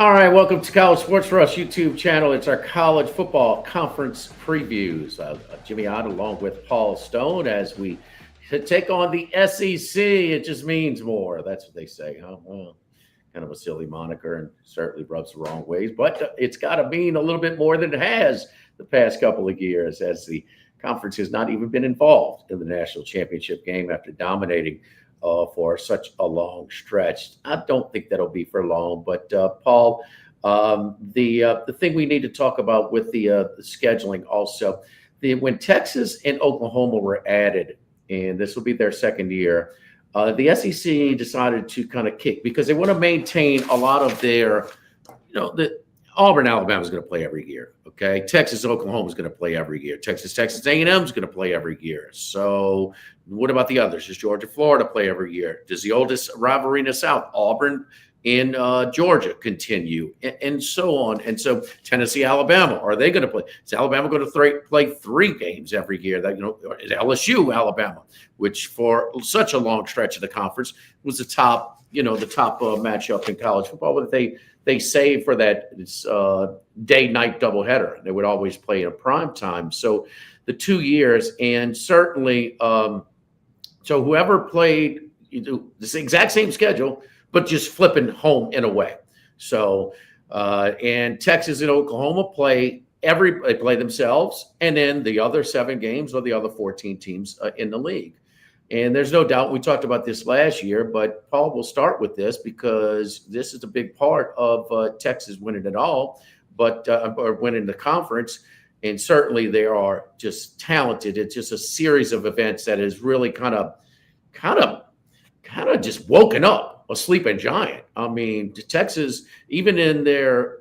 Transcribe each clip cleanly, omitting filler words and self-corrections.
All right, welcome to College Sports for Us YouTube channel. It's our college football conference previews. Jimmy Ott along with Paul Stone as we take on the SEC. It just means more. That's what they say, huh? Well, kind of a silly moniker and certainly rubs the wrong ways, but it's got to mean a little bit more than it has the past couple of years, as the conference has not even been involved in the national championship game after dominating for such a long stretch. I don't think that'll be for long, but Paul, the thing we need to talk about with the scheduling also, when Texas and Oklahoma were added, and this will be their second year, the SEC decided to kind of kick because they want to maintain a lot of their, the Auburn, Alabama is going to play every year. Okay, Texas, Oklahoma is going to play every year. Texas A&M is going to play every year. So, what about the others? Does Georgia, Florida play every year? Does the oldest rivalry in the South, Auburn in Georgia, continue, and so on? And so, Tennessee, Alabama, are they going to play? Is Alabama going to play 3 games every year? That is LSU, Alabama, which for such a long stretch of the conference was the top matchup in college football, but they saved for that day-night doubleheader. They would always play in prime time. So the 2 years, and certainly, so whoever played, this exact same schedule, but just flipping home and away. So and Texas and Oklahoma play themselves, and then the other 7 games or the other 14 teams in the league. And there's no doubt, we talked about this last year, but Paul, will start with this because this is a big part of Texas winning it all, or winning the conference. And certainly they are just talented. It's just a series of events that has really kind of just woken up a sleeping giant. I mean, Texas, even in their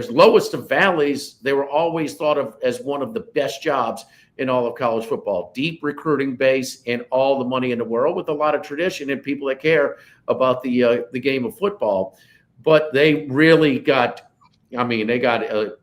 lowest of valleys, they were always thought of as one of the best jobs in all of college football. Deep recruiting base and all the money in the world, with a lot of tradition and people that care about the game of football. But they really got ignited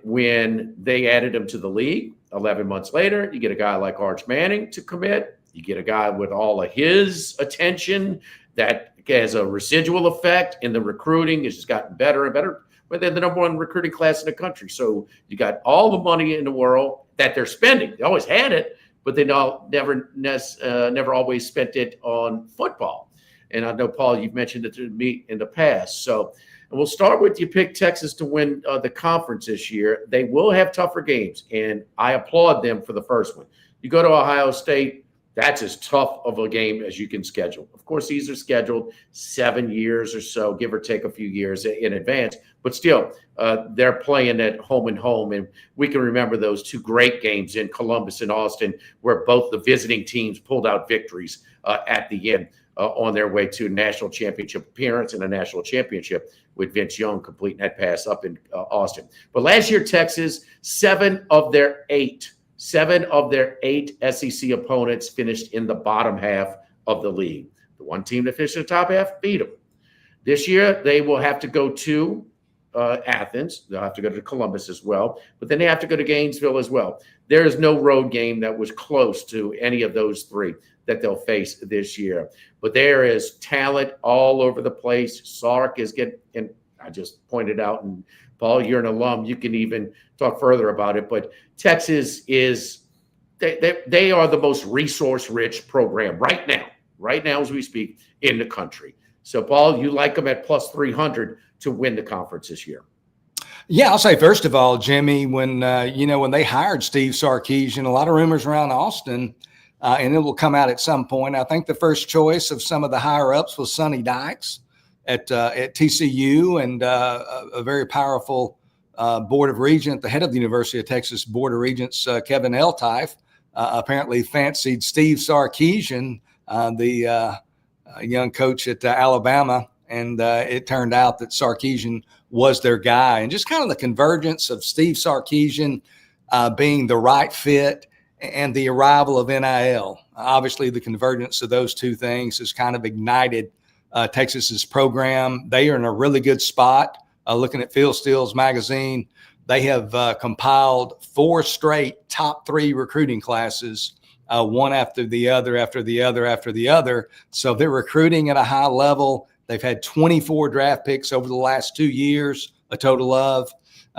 when they added him to the league. 11 months later, you get a guy like Arch Manning to commit. You get a guy with all of his attention that has a residual effect, and the recruiting has just gotten better and better. But they're the number 1 recruiting class in the country. So you got all the money in the world that they're spending. They always had it, but they never always spent it on football. And I know, Paul, you've mentioned it to me in the past. So, and we'll start with, you pick Texas to win the conference this year. They will have tougher games, and I applaud them for the first one. You go to Ohio State, that's as tough of a game as you can schedule. Of course, these are scheduled 7 years or so, give or take a few years in advance. But still, they're playing at home and home. And we can remember those 2 great games in Columbus and Austin, where both the visiting teams pulled out victories at the end on their way to a national championship appearance and a national championship, with Vince Young completing that pass up in Austin. But last year, Texas, 7 of their 8 SEC opponents finished in the bottom half of the league. The one team that finished in the top half beat them. This year, they will have to go to Athens. They'll have to go to Columbus as well, but then they have to go to Gainesville as well. There is no road game that was close to any of those 3 that they'll face this year. But there is talent all over the place. Sark is getting, and I just pointed out, and Paul, you're an alum, you can even talk further about it, but Texas is, they are the most resource-rich program right now as we speak, in the country. So, Paul, you like them at plus 300 to win the conference this year. Yeah, I'll say, first of all, Jimmy, when they hired Steve Sarkisian, a lot of rumors around Austin, and it will come out at some point. I think the first choice of some of the higher-ups was Sonny Dykes at TCU, and a very powerful Board of Regents, the head of the University of Texas Board of Regents, Kevin Eltife, apparently fancied Steve Sarkisian, the young coach at Alabama, and it turned out that Sarkisian was their guy. And just kind of the convergence of Steve Sarkisian being the right fit and the arrival of NIL. Obviously, the convergence of those 2 things has kind of ignited Texas's program. They are in a really good spot. Looking at Phil Steele's magazine, they have compiled 4 straight top 3 recruiting classes one after the other. So they're recruiting at a high level. They've had 24 draft picks over the last 2 years, a total of.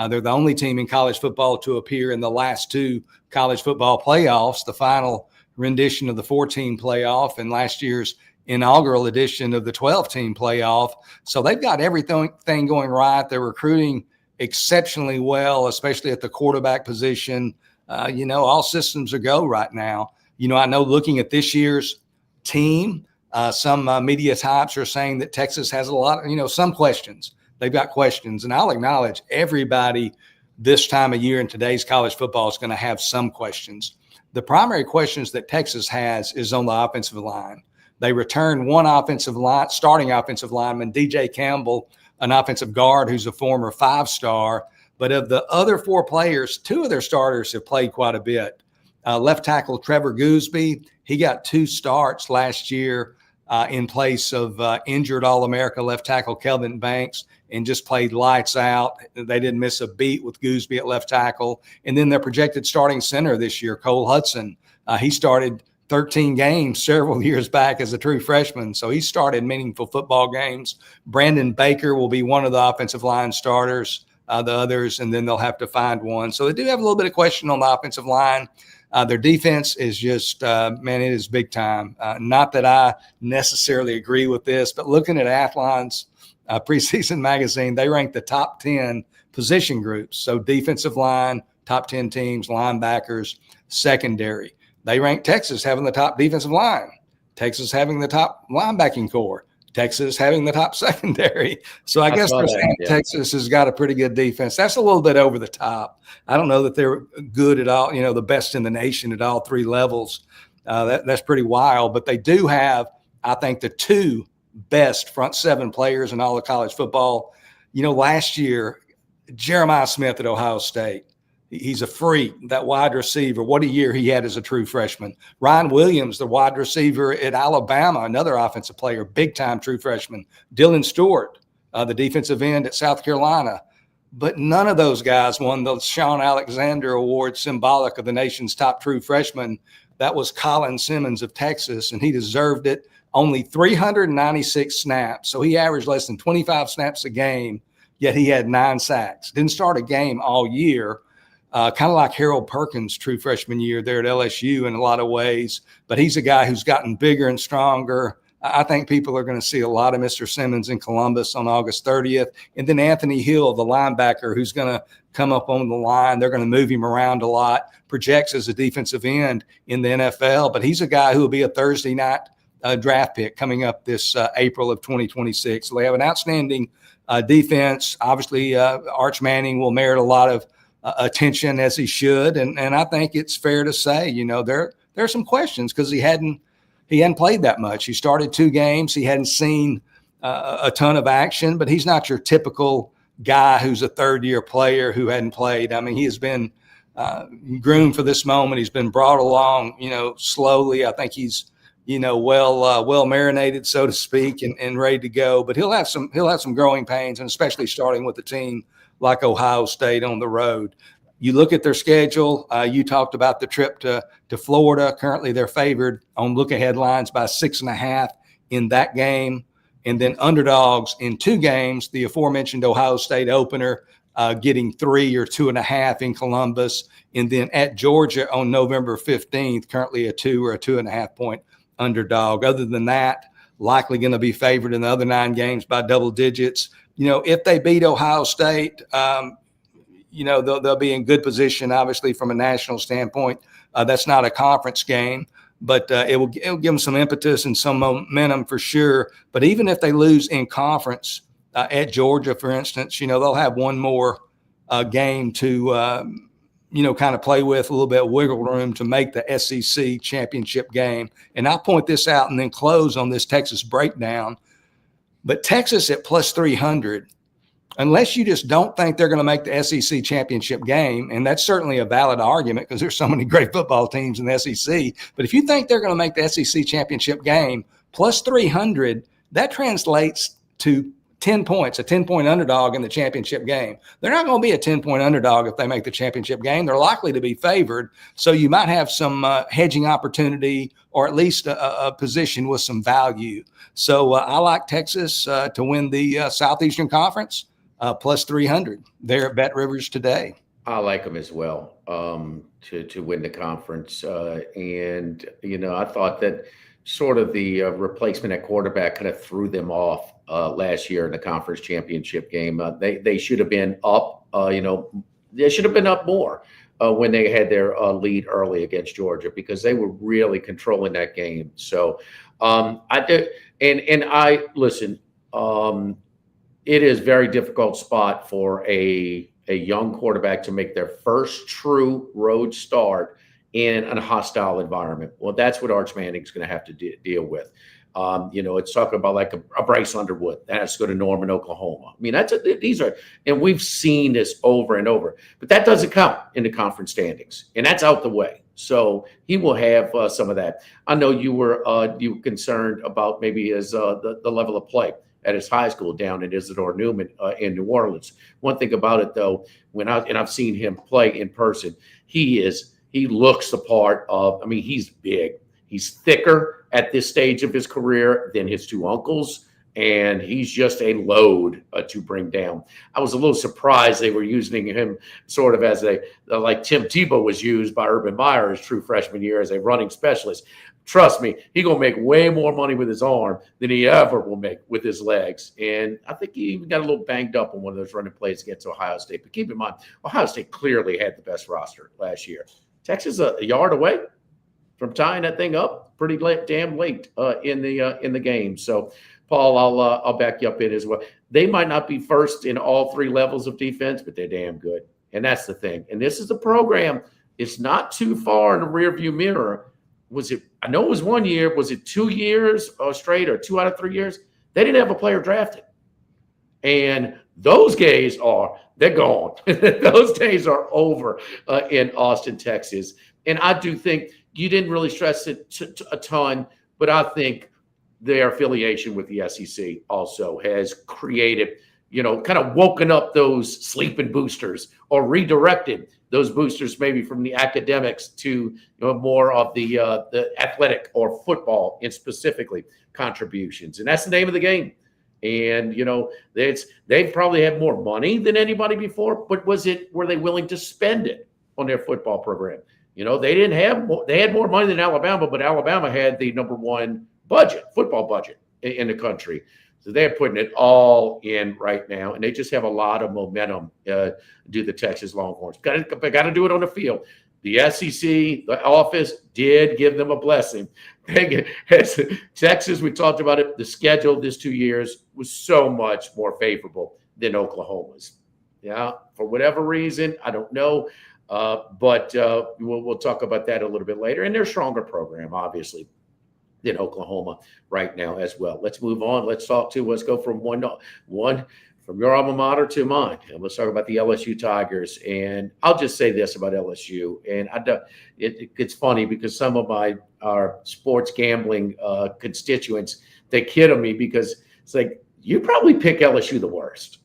They're the only team in college football to appear in the last 2 college football playoffs, the final rendition of the 14 playoff and last year's inaugural edition of the 12-team playoff. So they've got everything going right. They're recruiting exceptionally well, especially at the quarterback position. All systems are go right now. I know looking at this year's team, some media types are saying that Texas has a lot of, some questions. They've got questions, and I'll acknowledge everybody this time of year in today's college football is going to have some questions. The primary questions that Texas has is on the offensive line. They returned one starting offensive lineman, DJ Campbell, an offensive guard who's a former 5-star. But of the other 4 players, 2 of their starters have played quite a bit. Left tackle Trevor Gooseby, he got 2 starts last year in place of injured All-America left tackle Kelvin Banks, and just played lights out. They didn't miss a beat with Gooseby at left tackle. And then their projected starting center this year, Cole Hudson, he started 13 games several years back as a true freshman. So he started meaningful football games. Brandon Baker will be one of the offensive line starters, the others, and then they'll have to find one. So they do have a little bit of question on the offensive line. Their defense is just, it is big time. Not that I necessarily agree with this, but looking at Athlon's preseason magazine, they rank the top 10 position groups. So defensive line, top 10 teams, linebackers, secondary. They rank Texas having the top defensive line, Texas having the top linebacking core, Texas having the top secondary. So I guess they're saying Texas has got a pretty good defense. That's a little bit over the top. I don't know that they're good at all, the best in the nation at all 3 levels. That's pretty wild. But they do have, I think, the 2 best front 7 players in all of college football. Last year, Jeremiah Smith at Ohio State, he's a freak, that wide receiver. What a year he had as a true freshman. Ryan Williams, the wide receiver at Alabama, another offensive player, big-time true freshman. Dylan Stewart, the defensive end at South Carolina. But none of those guys won the Sean Alexander Award, symbolic of the nation's top true freshman. That was Colin Simmons of Texas, and he deserved it. Only 396 snaps, so he averaged less than 25 snaps a game, yet he had 9 sacks. Didn't start a game all year. Kind of like Harold Perkins' true freshman year there at LSU in a lot of ways, but he's a guy who's gotten bigger and stronger. I think people are going to see a lot of Mr. Simmons in Columbus on August 30th. And then Anthony Hill, the linebacker, who's going to come up on the line. They're going to move him around a lot, projects as a defensive end in the NFL, but he's a guy who will be a Thursday night draft pick coming up this April of 2026. So they have an outstanding defense. Obviously, Arch Manning will merit a lot of attention, as he should, and I think it's fair to say, there are some questions because he hadn't played that much. He started 2 games. He hadn't seen a ton of action, but he's not your typical guy who's a third-year player who hadn't played. I mean, he has been groomed for this moment. He's been brought along, slowly. I think he's well marinated, so to speak, and ready to go. But he'll have some growing pains, and especially starting with a team like Ohio State on the road. You look at their schedule. You talked about the trip to Florida. Currently, they're favored on look-ahead lines by 6.5 in that game. And then underdogs in 2 games, the aforementioned Ohio State opener, getting 3 or 2.5 in Columbus. And then at Georgia on November 15th, currently a 2 or a 2.5 point underdog. Other than that, likely going to be favored in the other 9 games by double digits. If they beat Ohio State, they'll be in good position, obviously, from a national standpoint. That's not a conference game, but it'll give them some impetus and some momentum for sure. But even if they lose in conference at Georgia, for instance, they'll have one more game to, kind of play with, a little bit of wiggle room to make the SEC championship game. And I'll point this out and then close on this Texas breakdown. But Texas at plus 300, unless you just don't think they're going to make the SEC championship game, and that's certainly a valid argument because there's so many great football teams in the SEC. But if you think they're going to make the SEC championship game, plus 300, that translates to 10 points, a 10-point underdog in the championship game. They're not going to be a 10-point underdog if they make the championship game. They're likely to be favored. So you might have some hedging opportunity, or at least a position with some value. So I like Texas to win the Southeastern Conference, plus 300 there at Bet Rivers today. I like them as well to win the conference. And, I thought that sort of the replacement at quarterback kind of threw them off last year in the conference championship game. They should have been up, they should have been up more when they had their lead early against Georgia, because they were really controlling that game. So I did. And I listen, it is a very difficult spot for a young quarterback to make their first true road start in a hostile environment. Well, that's what Arch Manning's going to have to deal with. It's talking about like a Bryce Underwood that has to go to Norman, Oklahoma. I mean, and we've seen this over and over, but that doesn't count in the conference standings, and that's out the way. So he will have some of that. I know you were concerned about maybe his the level of play at his high school down in Isidore Newman in New Orleans. One thing about it, though, I've seen him play in person, he looks the part of. I mean, he's big. He's thicker at this stage of his career than his two uncles, and he's just a load to bring down. I was a little surprised they were using him sort of as like Tim Tebow was used by Urban Meyer his true freshman year as a running specialist. Trust me, he's going to make way more money with his arm than he ever will make with his legs. And I think he even got a little banged up on one of those running plays against Ohio State. But keep in mind, Ohio State clearly had the best roster last year. Texas a yard away from tying that thing up pretty damn late in the game. So, Paul, I'll back you up in as well. They might not be first in all three levels of defense, but they're damn good. And that's the thing. And this is the program. It's not too far in the rearview mirror. I know it was 1 year. Was it 2 years straight or 2 out of 3 years? They didn't have a player drafted. And those days they're gone. Those days are over in Austin, Texas. And I do think you didn't really stress it a ton, but I think their affiliation with the SEC also has created, kind of woken up those sleeping boosters, or redirected those boosters maybe from the academics to more of the athletic or football and specifically contributions. And that's the name of the game. And, they probably had more money than anybody before, but were they willing to spend it on their football program? They didn't have more, they had more money than Alabama, but Alabama had the number one football budget in the country. So they're putting it all in right now, and they just have a lot of momentum do the Texas Longhorns. Got to do it on the field. The SEC, the office did give them a blessing. Texas, we talked about it, the schedule this 2 years was so much more favorable than Oklahoma's. Yeah, for whatever reason, I don't know. But we'll talk about that a little bit later. And they're a stronger program, obviously, than Oklahoma right now as well. Let's move on. Let's go from one from your alma mater to mine. And let's talk about the LSU Tigers. And I'll just say this about LSU. And it's funny because some of our sports gambling constituents, they kid on me because it's like, you probably pick LSU the worst.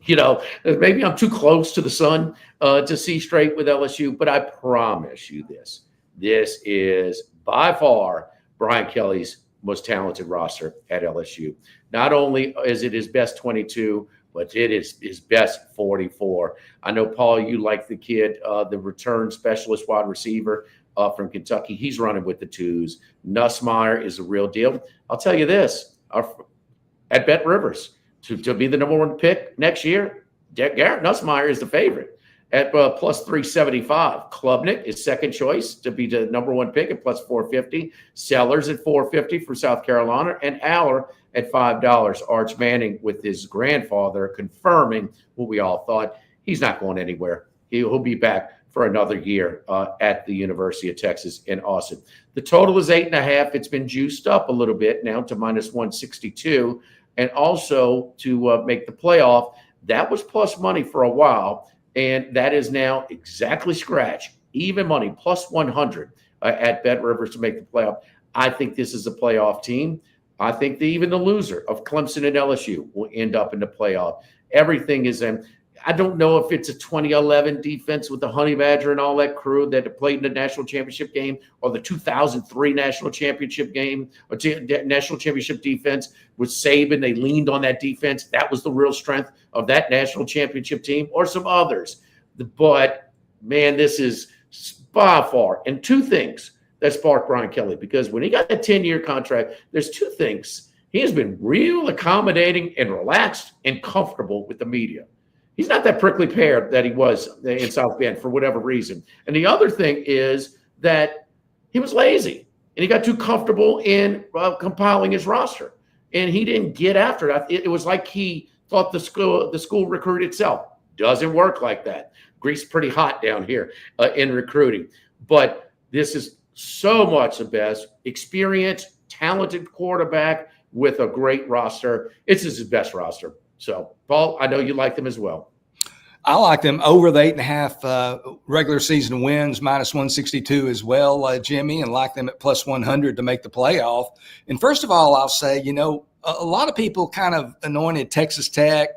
Maybe I'm too close to the sun to see straight with LSU, but I promise you this is by far Brian Kelly's most talented roster at LSU. Not only is it his best 22, but it is his best 44. I know, Paul, you like the kid, the return specialist wide receiver from Kentucky. He's running with the twos. Nussmeier is a real deal. I'll tell you this, at Bet Rivers, to be the number one pick next year, Garrett Nussmeier is the favorite at plus 375. Klubnik is second choice to be the number one pick at plus 450. Sellers at 450 for South Carolina, and Aller at $5. Arch Manning with his grandfather confirming what we all thought. He's not going anywhere. He'll be back for another year at the University of Texas in Austin. The total is 8.5. It's been juiced up a little bit now to minus 162. And also to make the playoff, that was plus money for a while, and that is now exactly scratch, even money, plus 100 at Bet Rivers to make the playoff. I think this is a playoff team. I think even the loser of Clemson and LSU will end up in the playoff. Everything is in. I don't know if it's a 2011 defense with the Honey Badger and all that crew that played in the national championship game, or the 2003 national championship game, or national championship defense with Saban. They leaned on that defense. That was the real strength of that national championship team, or some others. But, man, this is by far. And two things that sparked Brian Kelly, because when he got a 10-year contract, there's two things. He has been real accommodating and relaxed and comfortable with the media. He's not that prickly pear that he was in South Bend for whatever reason. And the other thing is that he was lazy and he got too comfortable in compiling his roster, and he didn't get after it. It was like he thought the school recruit itself doesn't work like that. Greece pretty hot down here in recruiting, but this is so much the best experienced, talented quarterback with a great roster. It's his best roster. So, Paul, I know you like them as well. I like them over the 8.5 regular season wins, minus 162 as well, Jimmy, and like them at plus 100 to make the playoff. And first of all, I'll say, a lot of people kind of anointed Texas Tech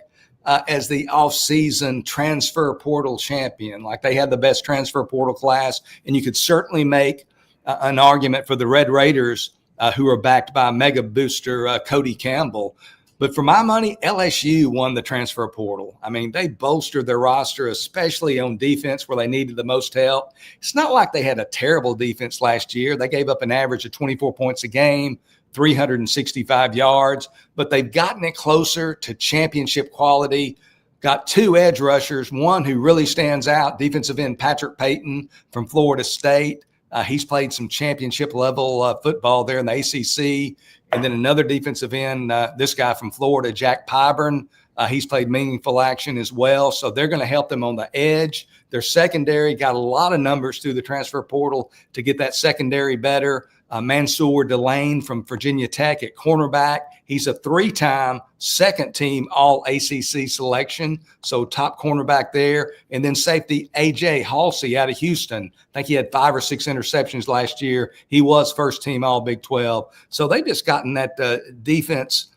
as the off-season transfer portal champion. Like they had the best transfer portal class, and you could certainly make an argument for the Red Raiders, who are backed by mega booster Cody Campbell. But for my money, LSU won the transfer portal. I mean, they bolstered their roster, especially on defense where they needed the most help. It's not like they had a terrible defense last year. They gave up an average of 24 points a game, 365 yards, but they've gotten it closer to championship quality. Got two edge rushers, one who really stands out, defensive end Patrick Payton from Florida State. He's played some championship level football there in the ACC. And then another defensive end, this guy from Florida, Jack Pyburn. He's played meaningful action as well. So they're going to help them on the edge. Their secondary got a lot of numbers through the transfer portal to get that secondary better. Mansour Delane from Virginia Tech at cornerback. He's a 3-time second-team All-ACC selection, so top cornerback there. And then safety A.J. Halsey out of Houston. I think he had 5 or 6 interceptions last year. He was first-team All-Big 12. So they've just gotten that defense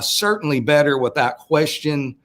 certainly better without question.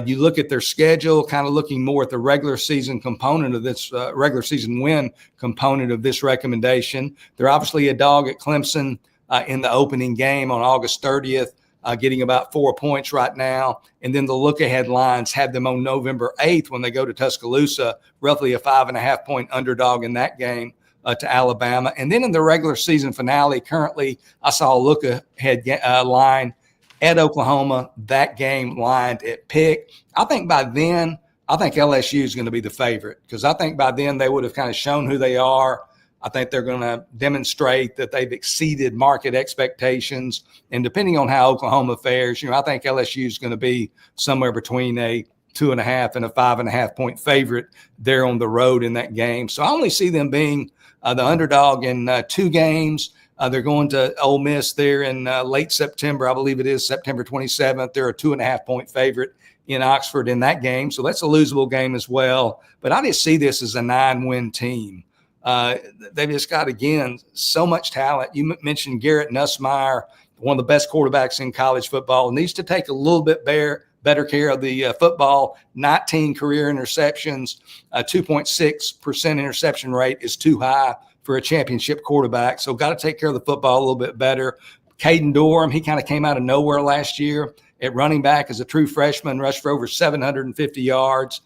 You look at their schedule, kind of looking more at the regular season component of this regular season win component of this recommendation. They're obviously a dog at Clemson in the opening game on August 30th, getting about 4 points right now. And then the look-ahead lines have them on November 8th when they go to Tuscaloosa, roughly a 5.5-point underdog in that game to Alabama. And then in the regular season finale, currently I saw a look-ahead line at Oklahoma, that game lined at pick. I think by then, LSU is going to be the favorite, because I think by then they would have kind of shown who they are. I think they're going to demonstrate that they've exceeded market expectations. And depending on how Oklahoma fares, I think LSU is going to be somewhere between a 2.5 and a 5.5 point favorite there on the road in that game. So I only see them being the underdog in 2 games. They're going to Ole Miss there in late September. I believe it is September 27th. They're a 2.5 point favorite in Oxford in that game. So that's a losable game as well. But I just see this as a 9-win team. They've just got, again, so much talent. You mentioned Garrett Nussmeier, one of the best quarterbacks in college football, needs to take a little bit better care of the football. 19 career interceptions, 2.6% interception rate is too high for a championship quarterback. So got to take care of the football a little bit better. Caden Durham, he kind of came out of nowhere last year at running back as a true freshman, rushed for over 750 yards,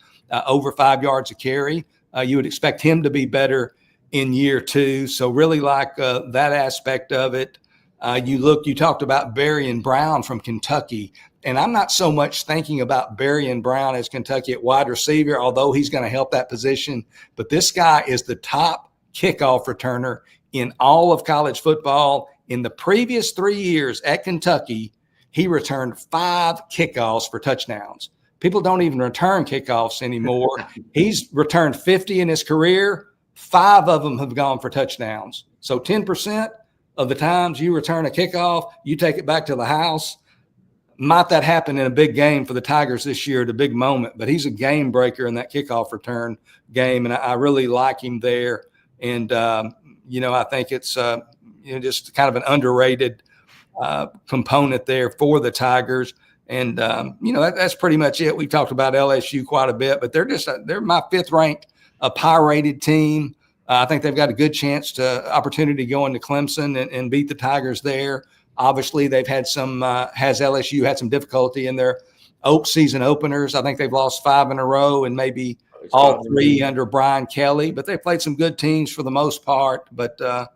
over 5 yards a carry. You would expect him to be better in year 2. So really like that aspect of it. You talked about Berrien Brown from Kentucky, and I'm not so much thinking about Berrien Brown as Kentucky at wide receiver, although he's going to help that position. But this guy is the top kickoff returner in all of college football. In the previous 3 years at Kentucky, he returned 5 kickoffs for touchdowns. People don't even return kickoffs anymore. He's returned 50 in his career. 5 of them have gone for touchdowns. So 10% of the times you return a kickoff, you take it back to the house. Might that happen in a big game for the Tigers this year at a big moment, but he's a game breaker in that kickoff return game, and I really like him there. And, I think it's, just kind of an underrated component there for the Tigers. And, that's pretty much it. We talked about LSU quite a bit, but they're my fifth ranked pie-rated team. I think they've got a good chance opportunity to go into Clemson and beat the Tigers there. Obviously, they've had has LSU had some difficulty in their season openers. I think they've lost 5 in a row and maybe all 3 under Brian Kelly, but they played some good teams for the most part. But, I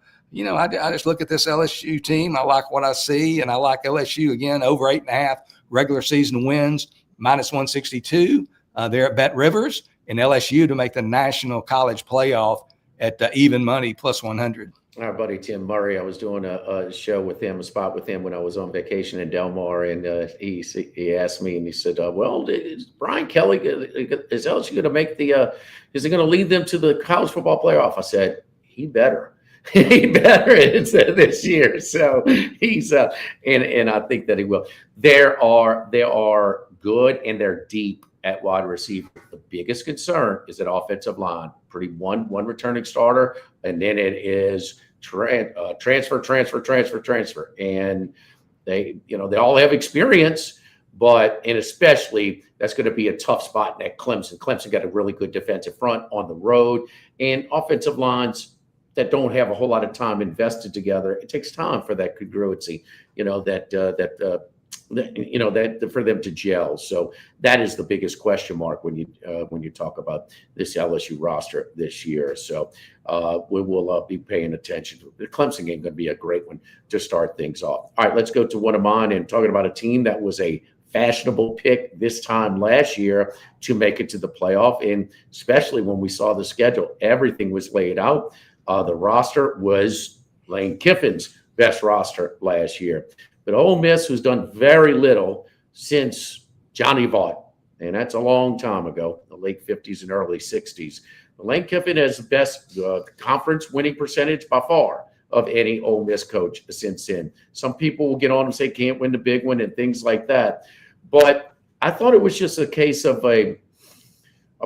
just look at this LSU team. I like what I see, and I like LSU again over 8.5 regular season wins, -162 there at Bet Rivers, and LSU to make the National College Playoff at even money +100. Our buddy Tim Murray, I was doing a show with him, a spot with him when I was on vacation in Del Mar, and he asked me, and he said, "Well, is Brian Kelly, is LSU going to make is he going to lead them to the college football playoff?" I said, "He better." He better this year. So he's and I think that he will. They are good and they're deep at wide receiver. The biggest concern is that offensive line. Pretty one returning starter, and then it is transfer. And they all have experience, and especially that's going to be a tough spot at Clemson. Clemson got a really good defensive front on the road, and offensive lines that don't have a whole lot of time invested together. It takes time for that congruency, for them to gel. So that is the biggest question mark when you talk about this LSU roster this year. So we will be paying attention to the Clemson game. Going to be a great one to start things off. All right, let's go to one of mine and talking about a team that was a fashionable pick this time last year to make it to the playoff, and especially when we saw the schedule, everything was laid out. The roster was Lane Kiffin's best roster last year. But Ole Miss, who's done very little since Johnny Vaught, and that's a long time ago, the late 50s and early 60s. Lane Kiffin has the best conference winning percentage by far of any Ole Miss coach since then. Some people will get on and say can't win the big one and things like that. But I thought it was just a case of a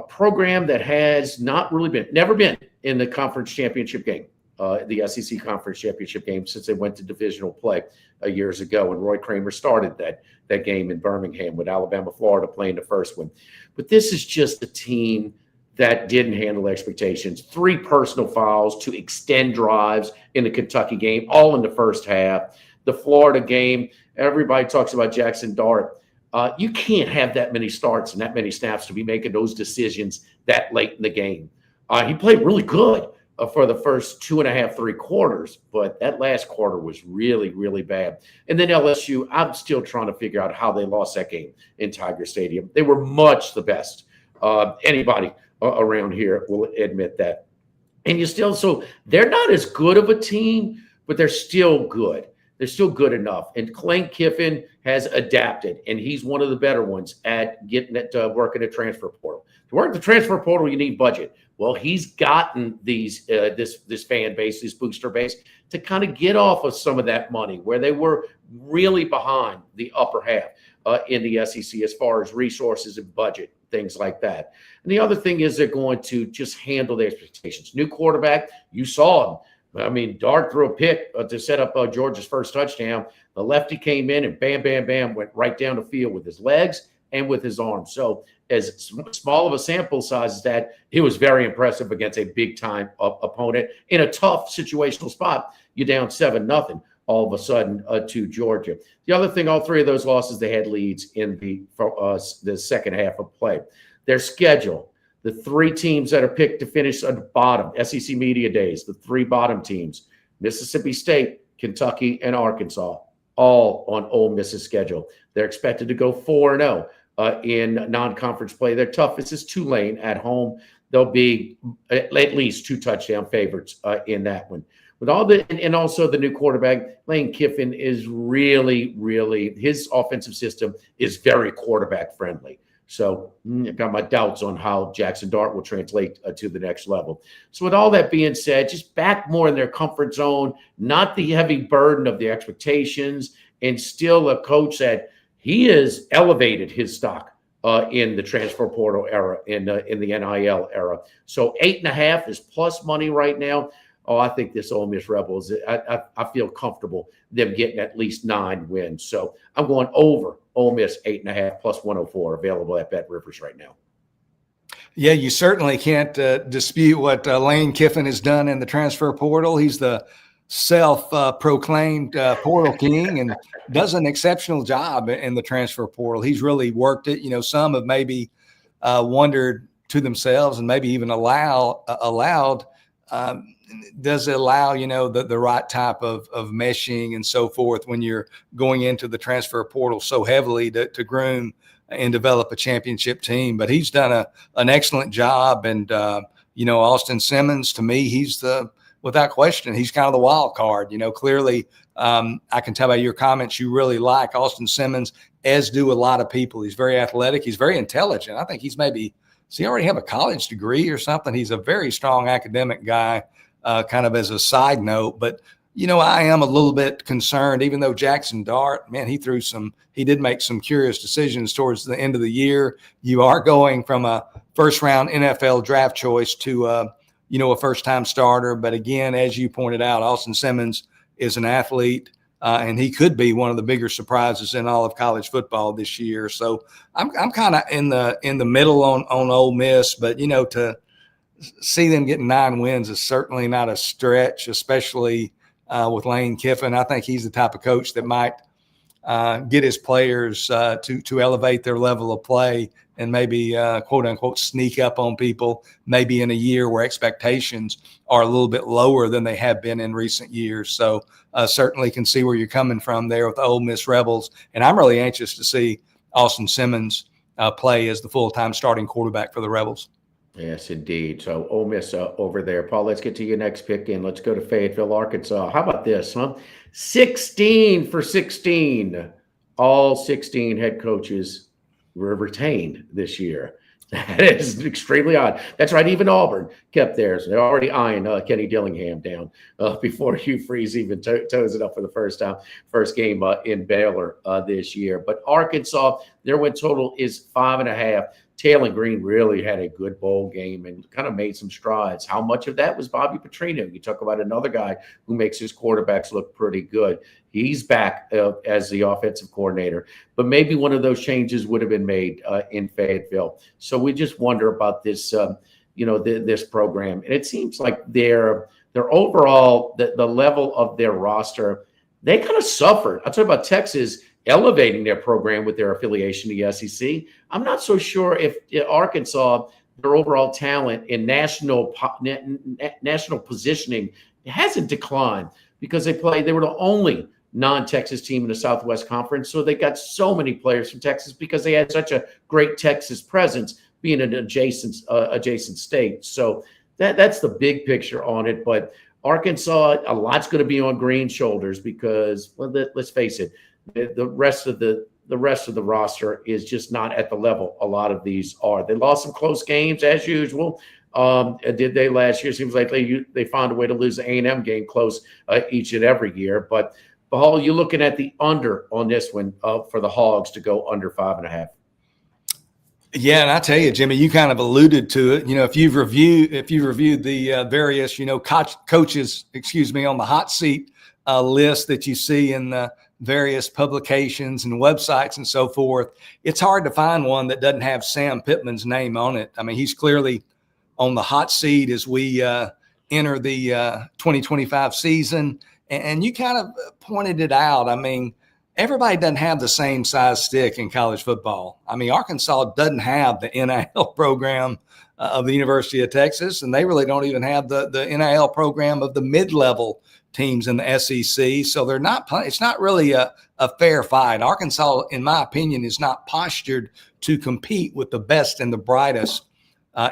program that has never been in the conference championship game, the SEC conference championship game, since they went to divisional play years ago. And Roy Kramer started that game in Birmingham with Alabama, Florida playing the first one. But this is just a team that didn't handle expectations. 3 personal fouls to extend drives in the Kentucky game, all in the first half. The Florida game, everybody talks about Jackson Dart. You can't have that many starts and that many snaps to be making those decisions that late in the game. He played really good for the first 2.5, 3 quarters, but that last quarter was really, really bad. And then LSU, I'm still trying to figure out how they lost that game in Tiger Stadium. They were much the best. Anybody around here will admit that. And so they're not as good of a team, but they're still good. They're still good enough. And Lane Kiffin has adapted, and he's one of the better ones at getting it working at transfer portal. To work the transfer portal, you need budget. Well, he's gotten this fan base, this booster base, to kind of get off of some of that money where they were really behind the upper half in the SEC as far as resources and budget, things like that. And the other thing is they're going to just handle the expectations. New quarterback, you saw him. I mean, Dart threw a pick to set up Georgia's first touchdown. The lefty came in and bam, bam, bam, went right down the field with his legs and with his arms. So as small of a sample size as that, it was very impressive against a big-time opponent in a tough situational spot. You're down 7-0 all of a sudden to Georgia. The other thing, all 3 of those losses, they had leads in the second half of play. Their schedule, the 3 teams that are picked to finish at the bottom, SEC Media Days, the 3 bottom teams, Mississippi State, Kentucky, and Arkansas, all on Ole Miss's schedule. They're expected to go 4-0 in non-conference play. Their toughest is Tulane at home. They'll be at least 2 touchdown favorites in that one. With all and also the new quarterback, Lane Kiffin is really, really, his offensive system is very quarterback friendly. So I've got my doubts on how Jackson Dart will translate to the next level. So with all that being said, just back more in their comfort zone, not the heavy burden of the expectations, and still a coach that he has elevated his stock in the transfer portal era, in the NIL era. So 8.5 is plus money right now. oh, I think this Ole Miss Rebels, I feel comfortable them getting at least 9 wins. So I'm going over Ole Miss 8.5 plus 104 available at Bet Rivers right now. Yeah, you certainly can't dispute what Lane Kiffin has done in the transfer portal. He's the self-proclaimed portal king and does an exceptional job in the transfer portal. He's really worked it. Some have maybe wondered to themselves and maybe even allowed does it allow, the right type of meshing and so forth when you're going into the transfer portal so heavily to groom and develop a championship team. But he's done an excellent job. And, Austin Simmons, to me, without question, he's kind of the wild card. Clearly, I can tell by your comments, you really like Austin Simmons, as do a lot of people. He's very athletic. He's very intelligent. I think does he already have a college degree or something? He's a very strong academic guy, kind of as a side note. But, I am a little bit concerned, even though Jackson Dart, man, he did make some curious decisions towards the end of the year. You are going from a first-round NFL draft choice to, a first-time starter. But again, as you pointed out, Austin Simmons is an athlete. And he could be one of the bigger surprises in all of college football this year. So I'm kind of in the middle on Ole Miss, but to see them getting 9 wins is certainly not a stretch, especially with Lane Kiffin. I think he's the type of coach that might get his players to elevate their level of play and maybe quote unquote sneak up on people maybe in a year where expectations are a little bit lower than they have been in recent years. So certainly can see where you're coming from there with the Ole Miss Rebels. And I'm really anxious to see Austin Simmons play as the full-time starting quarterback for the Rebels. Yes, indeed. So Ole Miss over there. Paul, let's get to your next pick and let's go to Fayetteville, Arkansas. How about this, huh? 16 for 16. All 16 head coaches were retained this year. That is extremely odd. That's right. Even Auburn kept theirs. They're already eyeing Kenny Dillingham down before Hugh Freeze even toes it up for the first game in Baylor this year. But Arkansas, their win total is 5.5. Taylor Green really had a good bowl game and kind of made some strides. How much of that was Bobby Petrino? You talk about another guy who makes his quarterbacks look pretty good. He's back as the offensive coordinator, but maybe one of those changes would have been made in Fayetteville. So we just wonder about this, this program. And it seems like their overall, the level of their roster, they kind of suffered. I'll talk about Texas elevating their program with their affiliation to the SEC. I'm not so sure if Arkansas, their overall talent in national positioning hasn't declined because they were the only non-Texas team in the Southwest Conference. So they got so many players from Texas because they had such a great Texas presence being an adjacent state. So that's the big picture on it. But Arkansas, a lot's going to be on Green's shoulders because, well, let's face it, the rest of the roster is just not at the level a lot of these are. They lost some close games as usual. Did they last year? Seems like they found a way to lose the A&M game close each and every year. But Paul, you're looking at the under on this one for the Hogs to go under 5.5. Yeah, and I tell you, Jimmy, you kind of alluded to it. If you've reviewed the various, coaches, on the hot seat list that you see in the various publications and websites and so forth, it's hard to find one that doesn't have Sam Pittman's name on it. I mean, he's clearly on the hot seat as we enter the 2025 season. And you kind of pointed it out. I mean, everybody doesn't have the same size stick in college football. I mean, Arkansas doesn't have the NIL program of the University of Texas, and they really don't even have the NIL program of the mid-level teams in the SEC. So they're not. It's not really a fair fight. Arkansas, in my opinion, is not postured to compete with the best and the brightest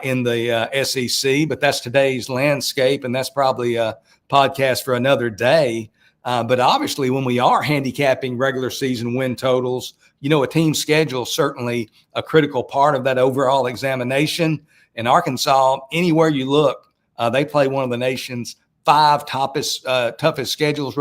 in the SEC. But that's today's landscape, and that's probably a podcast for another day. But obviously, when we are handicapping regular season win totals, a team schedule is certainly a critical part of that overall examination. In Arkansas, anywhere you look, they play one of the nation's 5 toughest schedules,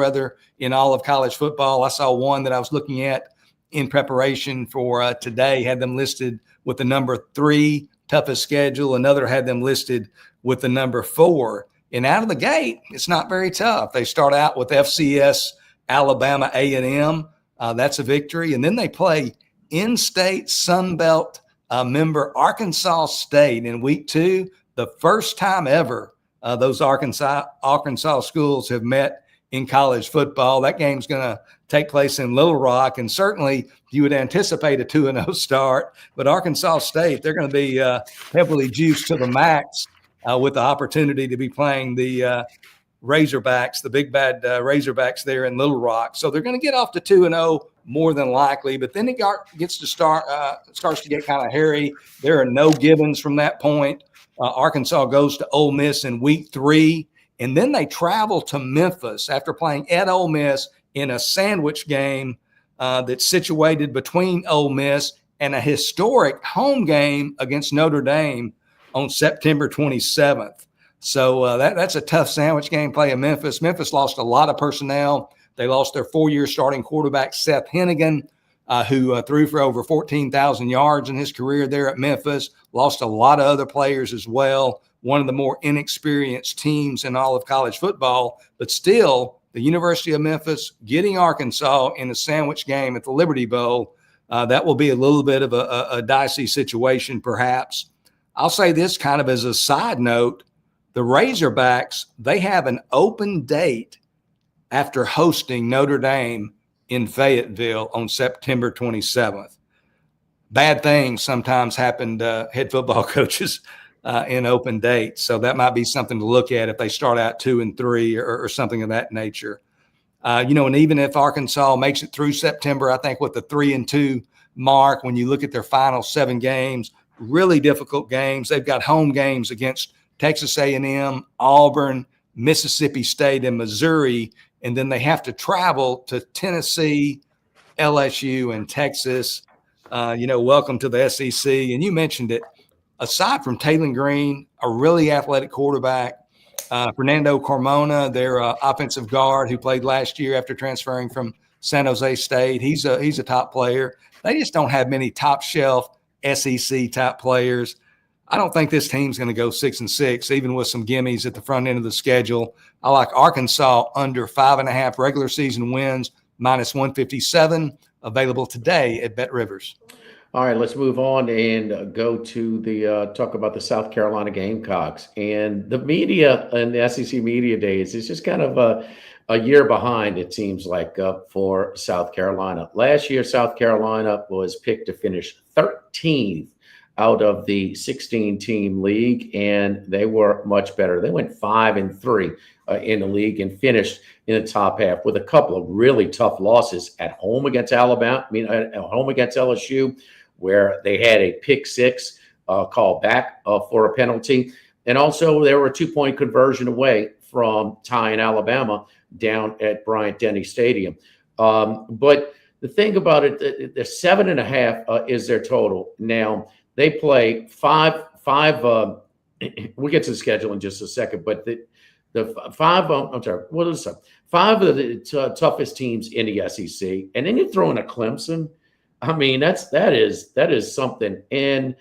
in all of college football. I saw one that I was looking at in preparation for today, had them listed with the number 3 toughest schedule. Another had them listed with the number 4. And out of the gate, it's not very tough. They start out with FCS Alabama A&M. That's a victory. And then they play in-state Sun Belt member Arkansas State in week 2. The first time ever those Arkansas schools have met in college football. That game's going to take place in Little Rock, and certainly you would anticipate a 2-0 start. But Arkansas State, they're going to be heavily juiced to the max with the opportunity to be playing the Razorbacks, the big bad Razorbacks there in Little Rock. So they're going to get off to 2-0 more than likely, but then it starts to get kind of hairy. There are no givens from that point. Arkansas goes to Ole Miss in week 3, and then they travel to Memphis after playing at Ole Miss in a sandwich game that's situated between Ole Miss and a historic home game against Notre Dame on September 27th. So that's a tough sandwich game playing Memphis. Memphis lost a lot of personnel. They lost their 4-year starting quarterback, Seth Hennigan, who threw for over 14,000 yards in his career there at Memphis. Lost a lot of other players as well. One of the more inexperienced teams in all of college football. But still, the University of Memphis getting Arkansas in a sandwich game at the Liberty Bowl, that will be a little bit of a dicey situation perhaps. I'll say this kind of as a side note. The Razorbacks, they have an open date after hosting Notre Dame in Fayetteville on September 27th. Bad things sometimes happen to head football coaches in open dates. So that might be something to look at if they start out 2-3 or something of that nature. And even if Arkansas makes it through September, I think with the 3-2 mark, when you look at their final 7 games, really difficult games. They've got home games against Texas A&M, Auburn, Mississippi State, and Missouri. And then they have to travel to Tennessee, LSU, and Texas. Welcome to the SEC. And you mentioned it. Aside from Taylor Green, a really athletic quarterback, Fernando Carmona, their offensive guard who played last year after transferring from San Jose State, he's a top player. They just don't have many top shelf SEC type players. I don't think this team's going to go 6-6, even with some gimmies at the front end of the schedule. I like Arkansas under 5.5 regular season wins, -157, available today at Bet Rivers. All right, let's move on and go to the talk about the South Carolina Gamecocks. And the media and the SEC media days is just kind of a year behind, it seems like, for South Carolina. Last year, South Carolina was picked to finish 13th out of the 16-team league, and they were much better. They went 5-3 in the league and finished in the top half with a couple of really tough losses at home against Alabama, at home against LSU, where they had a pick 6 called back for a penalty. And also they were a 2-point conversion away from tying Alabama down at Bryant-Denny Stadium. But the thing about it, the 7.5 is their total. Now, they play five. We'll get to the schedule in just a second, but the 5. I'm sorry. What is it? 5 of the toughest teams in the SEC, and then you throw in a Clemson. I mean, that is something. And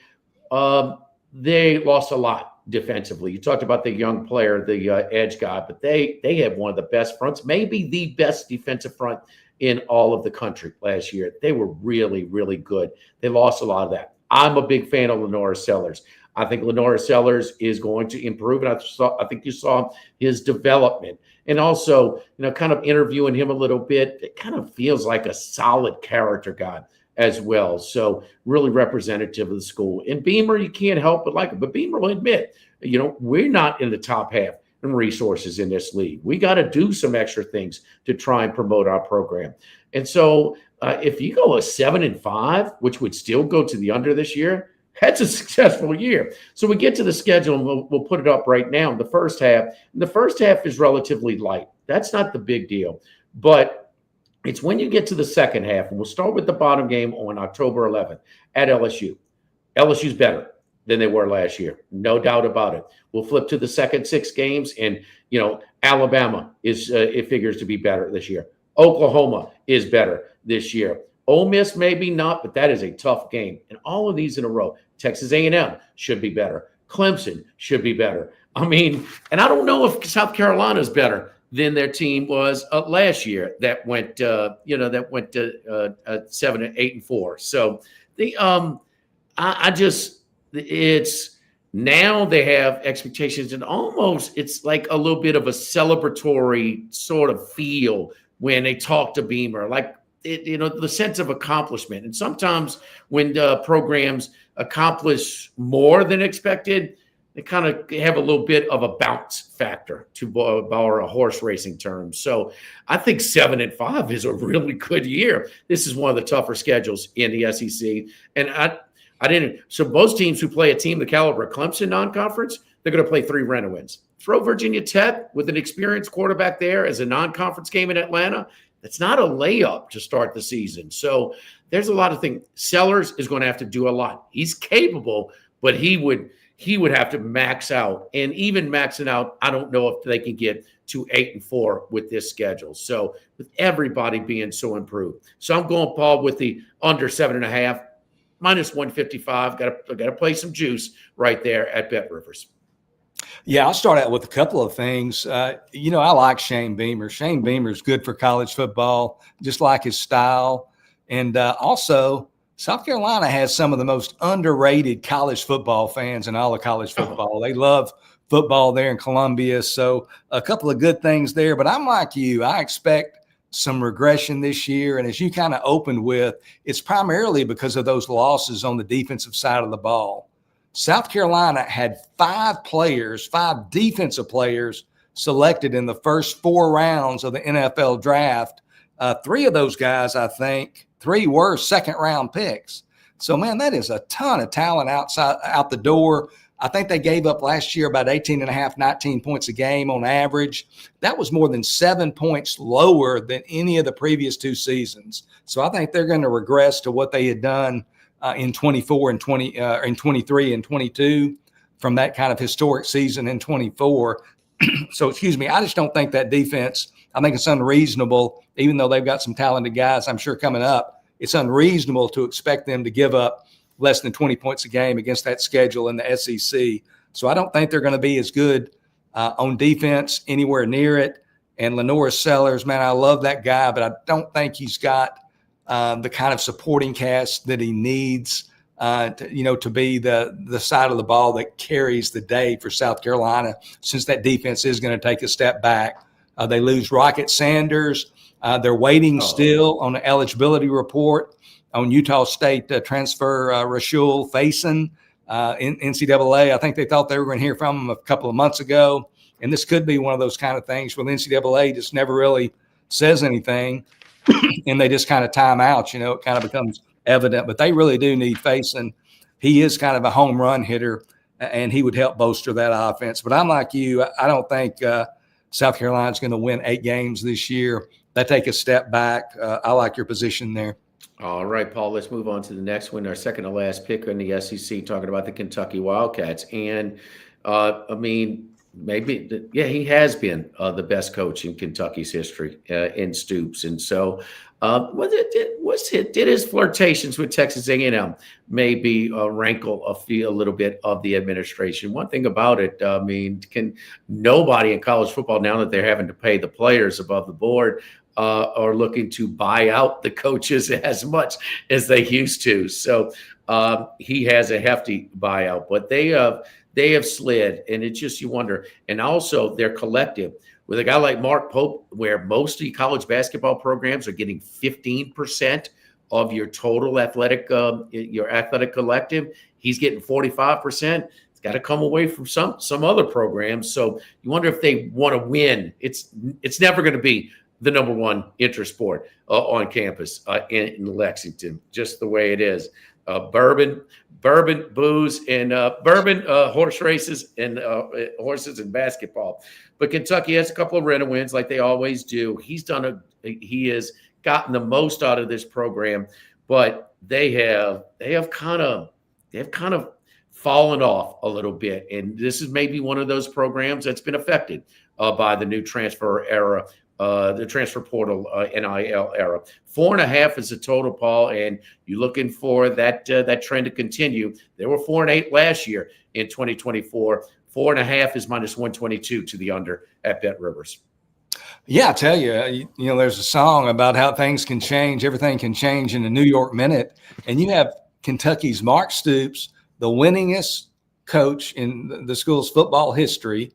they lost a lot defensively. You talked about the young player, the edge guy, but they have one of the best fronts, maybe the best defensive front in all of the country last year. They were really, really good. They lost a lot of that. I'm a big fan of Lenora Sellers. I think Lenora Sellers is going to improve, and I think you saw his development. And also, kind of interviewing him a little bit, it kind of feels like a solid character guy as well. So really representative of the school. And Beamer, you can't help but like it. But Beamer will admit, we're not in the top half in resources in this league. We got to do some extra things to try and promote our program. And so if you go a 7-5, which would still go to the under this year, that's a successful year. So we get to the schedule, and we'll put it up right now. The first half is relatively light. That's not the big deal. But it's when you get to the second half, and we'll start with the bottom game on October 11th at LSU. LSU's better than they were last year. No doubt about it. We'll flip to the second 6 games, and, Alabama it figures to be better this year. Oklahoma is better this year. Ole Miss maybe not, but that is a tough game. And all of these in a row. Texas A&M should be better. Clemson should be better. I mean, and I don't know if South Carolina is better than their team was last year that went, to 7-8-4. So I just, it's now they have expectations, and almost it's like a little bit of a celebratory sort of feel when they talk to Beamer, like the sense of accomplishment. And sometimes when programs accomplish more than expected, they kind of have a little bit of a bounce factor, to borrow a horse racing term. So I think 7-5 is a really good year. This is one of the tougher schedules in the SEC. And I didn't. So most teams who play a team the caliber of Clemson non-conference, they're going to play 3 rent-a-wins. Throw Virginia Tech with an experienced quarterback there as a non-conference game in Atlanta. That's not a layup to start the season. So there's a lot of things. Sellers is going to have to do a lot. He's capable, but he would have to max out. And even maxing out, I don't know if they can get to 8-4 with this schedule. So with everybody being so improved. So I'm going, Paul, with the under 7.5, minus 155. Got to play some juice right there at Bet Rivers. Yeah, I'll start out with a couple of things. I like Shane Beamer. Shane Beamer is good for college football, just like his style. And also, South Carolina has some of the most underrated college football fans in all of college football. They love football there in Columbia. So a couple of good things there. But I'm like you. I expect some regression this year. And as you kind of opened with, it's primarily because of those losses on the defensive side of the ball. South Carolina had 5 defensive players selected in the first 4 rounds of the NFL draft. 3 of those guys, I think, 3 were second-round picks. So, man, that is a ton of talent out the door. I think they gave up last year about 18.5, 19 points a game on average. That was more than 7 points lower than any of the previous 2 seasons. So I think they're going to regress to what they had done in 24 and 20, in 23 and 22 from that kind of historic season in 24. So, excuse me, I just don't think that defense, I think it's unreasonable, even though they've got some talented guys, I'm sure, coming up. It's unreasonable to expect them to give up less than 20 points a game against that schedule in the SEC. So I don't think they're going to be as good on defense anywhere near it. And Lenora Sellers, man, I love that guy, but I don't think he's got the kind of supporting cast that he needs to be the side of the ball that carries the day for South Carolina, since that defense is going to take a step back. They lose Rocket Sanders. They're waiting still on the eligibility report on Utah State transfer Rashul Faison in NCAA. I think they thought they were going to hear from him a couple of months ago. And this could be one of those kind of things where the NCAA just never really says anything and they just kind of time out. It kind of becomes evident. But they really do need Faison. He is kind of a home run hitter, and he would help bolster that offense. But I'm like you. I don't think South Carolina's going to win 8 games this year. They take a step back. I like your position there. All right, Paul, let's move on to the next one. Our second to last pick in the SEC, talking about the Kentucky Wildcats. And, he has been the best coach in Kentucky's history in Stoops. And so did his flirtations with Texas A&M maybe rankle a little bit of the administration? One thing about it, can nobody in college football, now that they're having to pay the players above the board, are looking to buy out the coaches as much as they used to. So he has a hefty buyout, but they have slid, and it's just, you wonder. And also their collective with a guy like Mark Pope, where most of the college basketball programs are getting 15% of your total athletic collective. He's getting 45%. It's got to come away from some other programs. So you wonder if they want to win. It's never going to be the number one interest sport on campus in Lexington, just the way it is. Bourbon, booze, and horse races, and horses and basketball. But Kentucky has a couple of rent-a-wins like they always do. He has gotten the most out of this program, but they have kind of fallen off a little bit. And this is maybe one of those programs that's been affected by the new transfer era. The transfer portal NIL era. 4.5 is the total, Paul, and you're looking for that trend to continue. They were 4-8 last year in 2024. 4.5 is -122 to the under at Bet Rivers. Yeah, I tell you, there's a song about how things can change. Everything can change in a New York minute. And you have Kentucky's Mark Stoops, the winningest coach in the school's football history,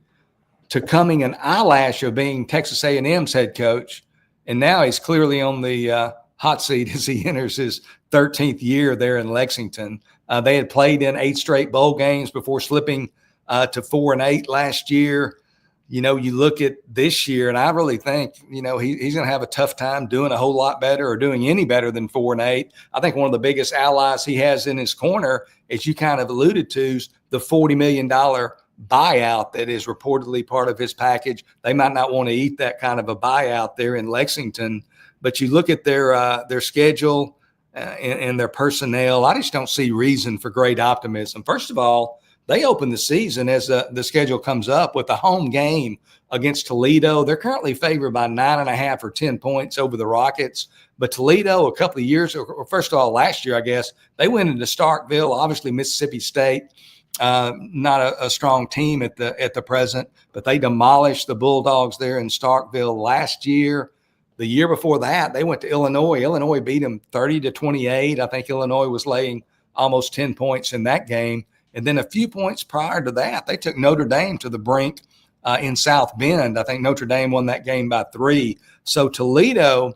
to coming an eyelash of being Texas A&M's head coach. And now he's clearly on the hot seat as he enters his 13th year there in Lexington. They had played in 8 straight bowl games before slipping to 4-8 last year. You look at this year, and I really think, he's going to have a tough time doing a whole lot better or doing any better than 4-8. I think one of the biggest allies he has in his corner, as you kind of alluded to, is the $40 million buyout that is reportedly part of his package. They might not want to eat that kind of a buyout there in Lexington, but you look at their schedule and their personnel, I just don't see reason for great optimism. First of all, they open the season as the schedule comes up with a home game against Toledo. They're currently favored by 9.5 or 10 points over the Rockets. But Toledo, a couple of years, or first of all, last year, I guess, they went into Starkville. Obviously, Mississippi State, not a strong team at the present, but they demolished the Bulldogs there in Starkville last year. The year before that, they went to Illinois. Illinois beat them 30-28. I think Illinois was laying almost 10 points in that game. And then a few points prior to that, they took Notre Dame to the brink in South Bend. I think Notre Dame won that game by 3. So Toledo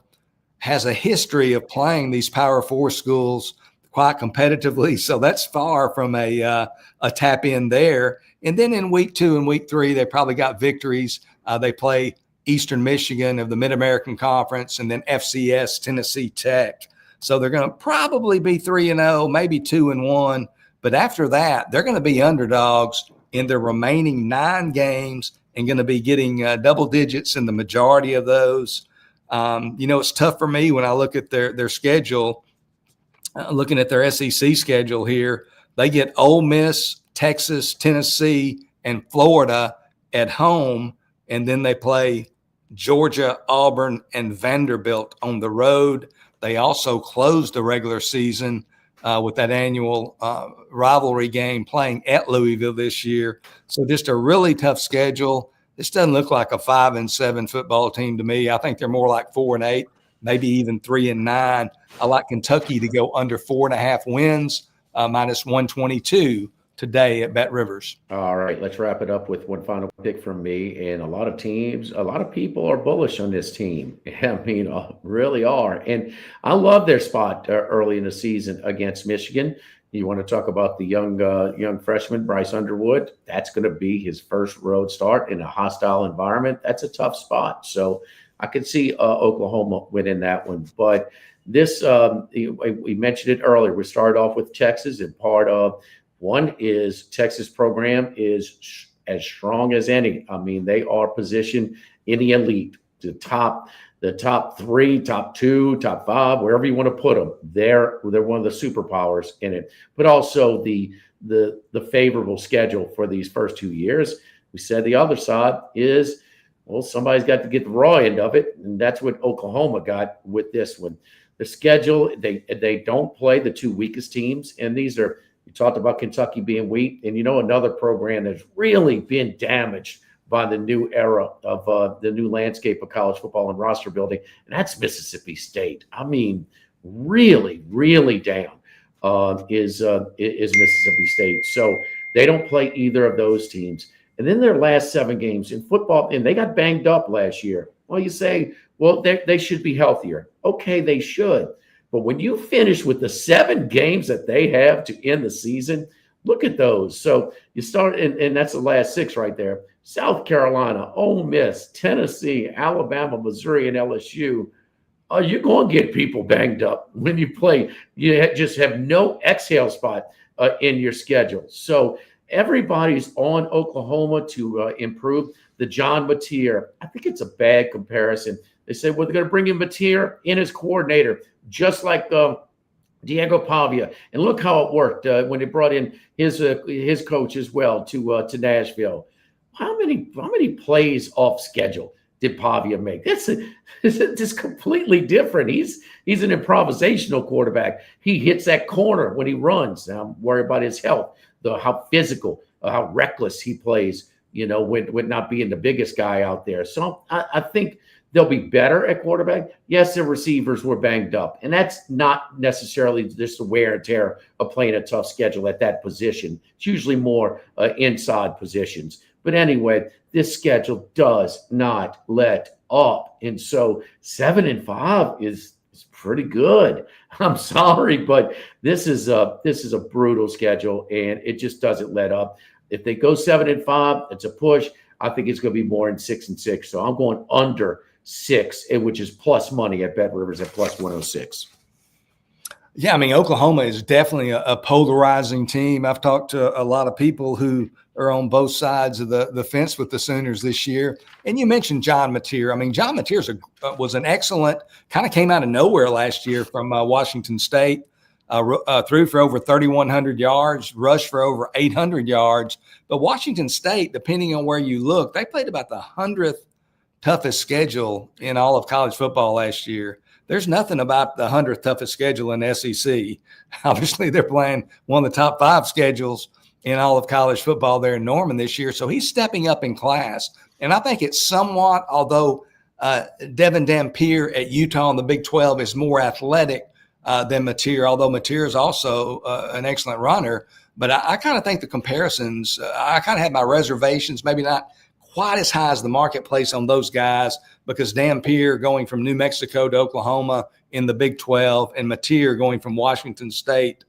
has a history of playing these Power 4 schools quite competitively. So that's far from a tap in there. And then in week 2 and week 3, they probably got victories. They play Eastern Michigan of the Mid-American Conference, and then FCS Tennessee Tech. So they're going to probably be 3-0, maybe 2-1. But after that, they're going to be underdogs in their remaining 9 games and going to be getting double digits in the majority of those. It's tough for me when I look at their schedule, looking at their SEC schedule here. They get Ole Miss, Texas, Tennessee, and Florida at home, and then they play Georgia, Auburn, and Vanderbilt on the road. They also close the regular season with that annual rivalry game playing at Louisville this year. So just a really tough schedule. This doesn't look like a 5-7 football team to me. I think they're more like 4-8, maybe even 3-9. I like Kentucky to go under 4.5 wins, -122 today at Bet Rivers. All right, let's wrap it up with one final pick from me. And a lot of people are bullish on this team. I mean, really are. And I love their spot early in the season against Michigan. You want to talk about the young freshman, Bryce Underwood. That's going to be his first road start in a hostile environment. That's a tough spot. So I could see Oklahoma winning that one. But this, we mentioned it earlier. We started off with Texas, and part of one is Texas program is as strong as any. I mean, they are positioned in the elite, the top 3, top 2, top 5, wherever you want to put them. They're one of the superpowers in it. But also the favorable schedule for these first 2 years. We said the other side is, well, somebody's got to get the raw end of it, and that's what Oklahoma got with this one. The schedule, they don't play the 2 weakest teams, and these are. You talked about Kentucky being weak, and another program that's really been damaged by the new era of the new landscape of college football and roster building, and that's Mississippi State. I mean, really, really down is Mississippi State. So they don't play either of those teams. And then their last 7 games in football, and they got banged up last year. Well, you say, well, they should be healthier. Okay, they should. But when you finish with the 7 games that they have to end the season, look at those. So you start, and that's the last 6 right there. South Carolina, Ole Miss, Tennessee, Alabama, Missouri, and LSU. You're going to get people banged up when you play. You just have no exhale spot in your schedule. So everybody's on Oklahoma to improve. The John Mateer, I think it's a bad comparison. They said, well, they're going to bring in Mateer in as coordinator, just like Diego Pavia. And look how it worked when they brought in his coach as well to Nashville. How many plays off schedule did Pavia make? It's completely different. He's an improvisational quarterback. He hits that corner when he runs. Now I'm worried about his health, how physical how reckless he plays, with not being the biggest guy out there. So I think they'll be better at quarterback. Yes, the receivers were banged up, and that's not necessarily just the wear and tear of playing a tough schedule at that position. It's usually more inside positions. But anyway, this schedule does not let up, and so 7-5 is pretty good. I'm sorry, but this is a brutal schedule, and it just doesn't let up. If they go 7-5, it's a push. I think it's going to be more in 6-6. So I'm going under 6, which is plus money at Bet Rivers at plus 106. Yeah, I mean, Oklahoma is definitely a polarizing team. I've talked to a lot of people who are on both sides of the fence with the Sooners this year. And you mentioned John Mateer. I mean, John Mateer was an excellent, kind of came out of nowhere last year from Washington State, threw for over 3,100 yards, rushed for over 800 yards. But Washington State, depending on where you look, they played about the 100th toughest schedule in all of college football last year. There's nothing about the 100th toughest schedule in the SEC. Obviously, they're playing one of the top 5 schedules in all of college football there in Norman this year. So he's stepping up in class. And I think it's somewhat, although Devin Dampier at Utah in the Big 12 is more athletic than Mateer, although Mateer is also an excellent runner. But I kind of think the comparisons, I kind of have my reservations, maybe not quite as high as the marketplace on those guys, because Dampier going from New Mexico to Oklahoma in the Big 12 and Mateer going from Washington State.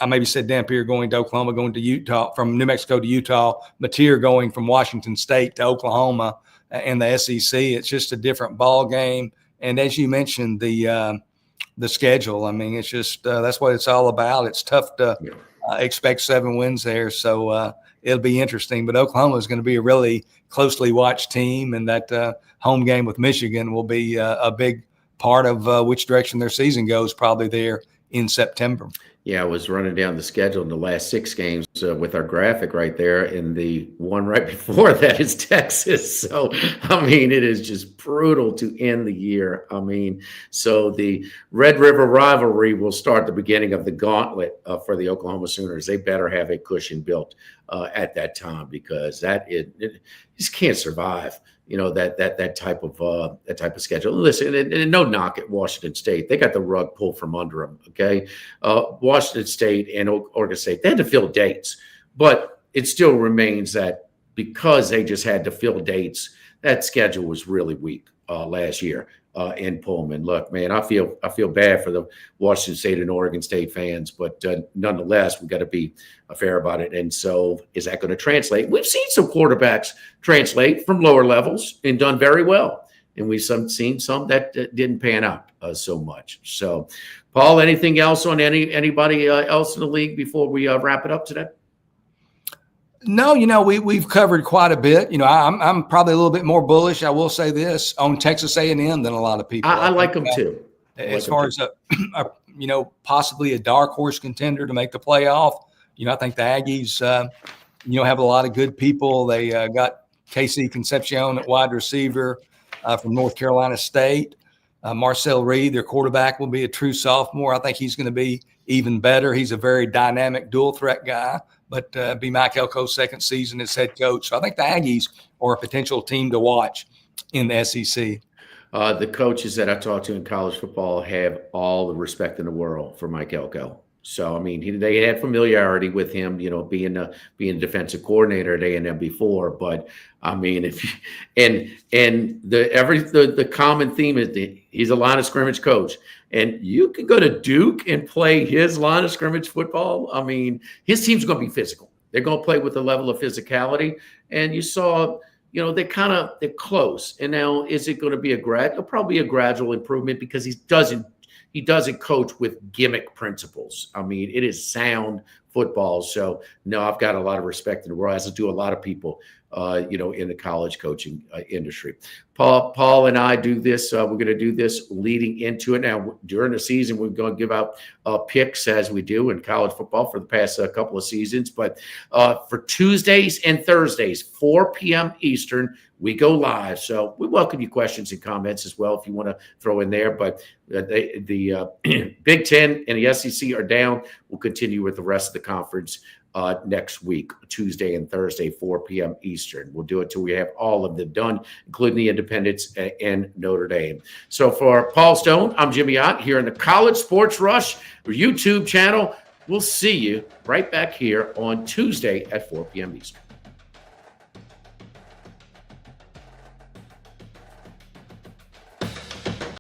I maybe said Dampier going to Oklahoma, going to Utah, from New Mexico to Utah, Mateer going from Washington State to Oklahoma in the SEC. It's just a different ball game. And as you mentioned, the schedule, I mean, it's just that's what it's all about. It's tough to expect 7 wins there. So it'll be interesting. But Oklahoma is going to be a really closely watched team, and that home game with Michigan will be a big part of which direction their season goes, probably there in September. Yeah, I was running down the schedule in the last 6 games with our graphic right there, and the one right before that is Texas. So, I mean, it is just brutal to end the year. I mean, so the Red River rivalry will start the beginning of the gauntlet for the Oklahoma Sooners. They better have a cushion built at that time, because it just can't survive. That type of schedule. Listen, and no knock at Washington State. They got the rug pulled from under them. Okay, Washington State and Oregon State, they had to fill dates, but it still remains that because they just had to fill dates, that schedule was really weak last year in Pullman. Look, man, I feel bad for the Washington State and Oregon State fans, but nonetheless, we got to be fair about it. And so, is that going to translate? We've seen some quarterbacks translate from lower levels and done very well, and we've seen some that didn't pan out so much. So, Paul, anything else on anybody else in the league before we wrap it up today? No, we've covered quite a bit. I'm probably a little bit more bullish, I will say this, on Texas A&M than a lot of people. I like them too. As far as possibly a dark horse contender to make the playoff. I think the Aggies, have a lot of good people. They got Casey Concepcion at wide receiver from North Carolina State. Marcel Reed, their quarterback, will be a true sophomore. I think he's going to be even better. He's a very dynamic dual threat guy, but be Mike Elko's second season as head coach. So I think the Aggies are a potential team to watch in the SEC. The coaches that I talked to in college football have all the respect in the world for Mike Elko. So, I mean, they had familiarity with him, being a defensive coordinator at A&M before. But I mean, the common theme is he's a line of scrimmage coach, and you can go to Duke and play his line of scrimmage football. I mean, his team's going to be physical. They're going to play with a level of physicality, and you saw. They're close. And now, is it going to be probably a gradual improvement, because he doesn't coach with gimmick principles. I mean, it is sound football. So no, I've got a lot of respect in the world, as do a lot of people, in the college coaching industry. Paul and I do this. We're going to do this leading into it. Now, during the season, we're going to give out picks, as we do in college football for the past couple of seasons. But for Tuesdays and Thursdays, 4 p.m. Eastern, we go live. So we welcome your questions and comments as well if you want to throw in there. But the Big Ten and the SEC are down. We'll continue with the rest of the conference next week, Tuesday and Thursday, 4 p.m. Eastern. We'll do it till we have all of them done, including the Independents and Notre Dame. So for Paul Stone, I'm Jimmy Ott here in the College Sports Rush YouTube channel. We'll see you right back here on Tuesday at 4 p.m. Eastern.